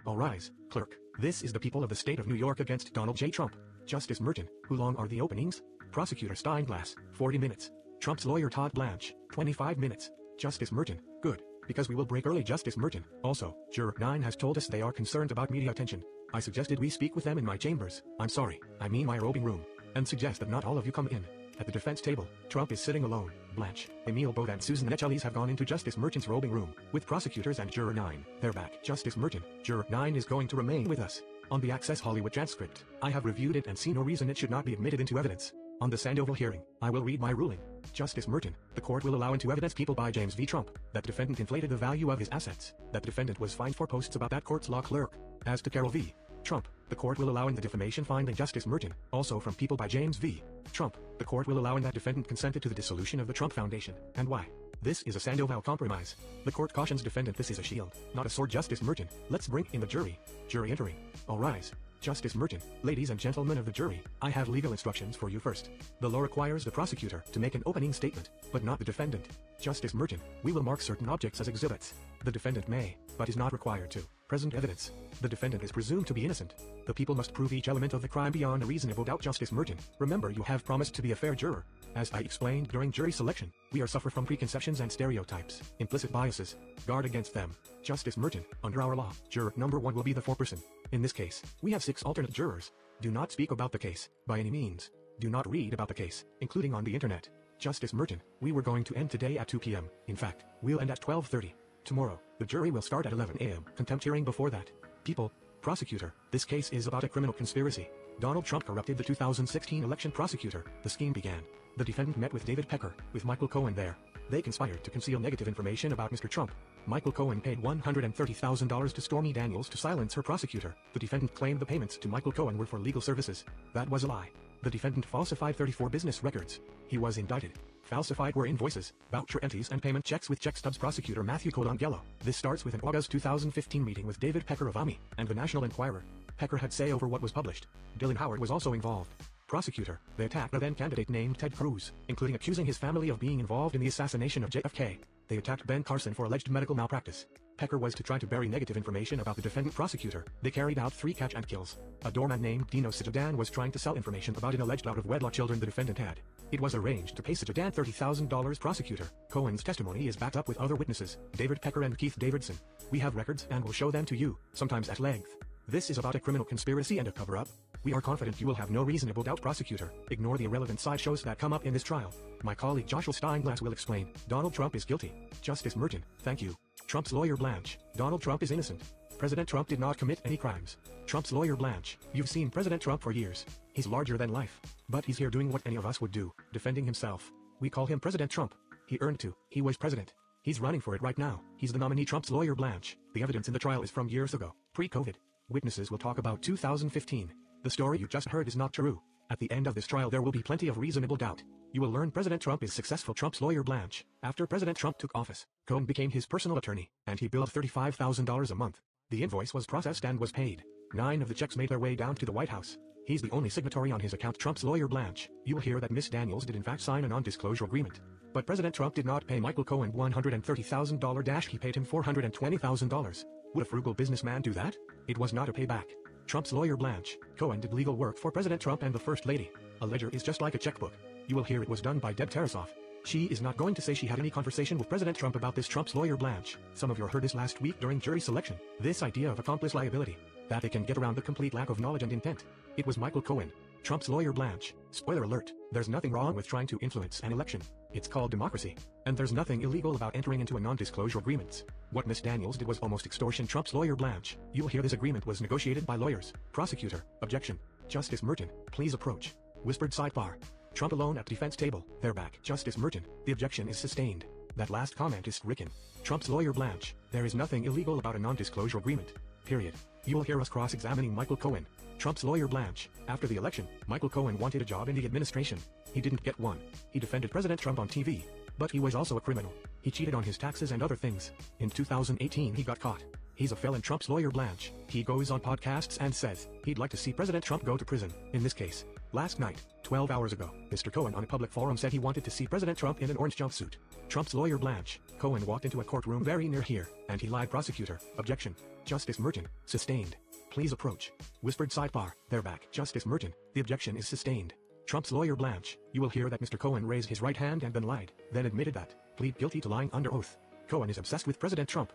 All rise, clerk. This is the people of the state of New York against Donald J. Trump. Justice Merton. How long are the openings? Prosecutor Steinglass, 40 minutes. Trump's lawyer Todd Blanche, 25 minutes. Justice Merton. Good. Because we will break early. Justice Merton. Also, Juror 9 has told us they are concerned about media attention. I suggested we speak with them in my chambers. I'm sorry, I mean my robing room. And suggest that not all of you come in. At the defense table, Trump is sitting alone. Blanche, Emile Bode and Susan Necheles have gone into Justice Merton's robing room, with prosecutors and Juror 9. They're back. Justice Merton. Juror 9 is going to remain with us. On the Access Hollywood transcript, I have reviewed it and see no reason it should not be admitted into evidence. On the Sandoval hearing, I will read my ruling. Justice Merton. The court will allow into evidence people by James v. Trump, that defendant inflated the value of his assets, that defendant was fined for posts about that court's law clerk. As to Carol v. Trump, the court will allow in the defamation finding. Justice Merton. Also from people by James v. Trump, the court will allow in that defendant consented to the dissolution of the Trump Foundation, and why. This is a Sandoval compromise. The court cautions defendant this is a shield, not a sword. Justice Merton. Let's bring in the jury. Jury entering. All rise. Justice Merton. Ladies and gentlemen of the jury, I have legal instructions for you first. The law requires the prosecutor to make an opening statement, but not the defendant. Justice Merton. We will mark certain objects as exhibits. The defendant may, but is not required to, present evidence. The defendant is presumed to be innocent. The people must prove each element of the crime beyond a reasonable doubt. Justice Merton. Remember, you have promised to be a fair juror. As I explained during jury selection, we are suffer from preconceptions and stereotypes, implicit biases. Guard against them. Justice Merton. Under our law, juror number 1 will be the foreperson. In this case, we have 6 alternate jurors. Do not speak about the case, by any means. Do not read about the case, including on the internet. Justice Merton. We were going to end today at 2 p.m. In fact, we'll end at 12:30. Tomorrow, the jury will start at 11 a.m. Contempt hearing before that. People. Prosecutor. This case is about a criminal conspiracy. Donald Trump corrupted the 2016 election. Prosecutor. The scheme began. The defendant met with David Pecker, with Michael Cohen there. They conspired to conceal negative information about Mr. Trump. Michael Cohen paid $130,000 to Stormy Daniels to silence her. Prosecutor. The defendant claimed the payments to Michael Cohen were for legal services. That was a lie. The defendant falsified 34 business records. He was indicted. Falsified were invoices, voucher entries and payment checks with check stubs. Prosecutor Matthew Colangelo. This starts with an August 2015 meeting with David Pecker of AMI and the National Enquirer. Pecker had say over what was published. Dylan Howard was also involved. Prosecutor. They attacked a then-candidate named Ted Cruz, including accusing his family of being involved in the assassination of JFK. They attacked Ben Carson for alleged medical malpractice. Pecker was to try to bury negative information about the defendant. Prosecutor. They carried out 3 catch and kills. A doorman named Dino Sijadan was trying to sell information about an alleged out-of-wedlock children the defendant had. It was arranged to pay Sijadan $30,000. Prosecutor. Cohen's testimony is backed up with other witnesses, David Pecker and Keith Davidson. We have records and will show them to you, sometimes at length. This is about a criminal conspiracy and a cover-up. We are confident you will have no reasonable doubt. Prosecutor. Ignore the irrelevant sideshows that come up in this trial. My colleague Joshua Steinglass will explain. Donald Trump is guilty. Justice Merton. Thank you. Trump's lawyer Blanche. Donald Trump is innocent. President Trump did not commit any crimes. Trump's lawyer Blanche. You've seen President Trump for years. He's larger than life. But he's here doing what any of us would do, defending himself. We call him President Trump. He earned to. He was president. He's running for it right now. He's the nominee. Trump's lawyer Blanche. The evidence in the trial is from years ago, pre-COVID. Witnesses will talk about 2015. The story you just heard is not true. At the end of this trial there will be plenty of reasonable doubt. You will learn President Trump is successful. Trump's lawyer Blanche. After President Trump took office, Cohen became his personal attorney, and he billed $35,000 a month. The invoice was processed and was paid. 9 of the checks made their way down to the White House. He's the only signatory on his account. Trump's lawyer Blanche. You will hear that Miss Daniels did in fact sign a non-disclosure agreement. But President Trump did not pay Michael Cohen $130,000. He paid him $420,000. Would a frugal businessman do that? It was not a payback. Trump's lawyer Blanche. Cohen did legal work for President Trump and the First Lady. A ledger is just like a checkbook. You will hear it was done by Deb Tarasoff. She is not going to say she had any conversation with President Trump about this. Trump's lawyer Blanche. Some of you heard this last week during jury selection. This idea of accomplice liability. That they can get around the complete lack of knowledge and intent. It was Michael Cohen. Trump's lawyer Blanche. Spoiler alert. There's nothing wrong with trying to influence an election. It's called democracy. And there's nothing illegal about entering into a non-disclosure agreements. What Miss Daniels did was almost extortion. Trump's lawyer Blanche. You'll hear this agreement was negotiated by lawyers. Prosecutor. Objection. Justice Merton. Please approach. Whispered sidebar. Trump alone at defense table. They're back. Justice Merton. The objection is sustained. That last comment is stricken. Trump's lawyer Blanche. There is nothing illegal about a non-disclosure agreement. Period. You will hear us cross-examining Michael Cohen. Trump's lawyer Blanche. After the election, Michael Cohen wanted a job in the administration. He didn't get one. He defended President Trump on TV. But he was also a criminal. He cheated on his taxes and other things. In 2018 he got caught. He's a felon. Trump's lawyer Blanche. He goes on podcasts and says he'd like to see President Trump go to prison. In this case, last night, 12 hours ago, Mr. Cohen on a public forum said he wanted to see President Trump in an orange jumpsuit. Trump's lawyer Blanche Cohen walked into a courtroom very near here, and he lied. Prosecutor, objection. Justice Merton, sustained. Please approach. Whispered sidebar, they're back. Justice Merton, the objection is sustained. Trump's lawyer Blanche, you will hear that Mr. Cohen raised his right hand and then lied, then admitted that, plead guilty to lying under oath. Cohen is obsessed with President Trump.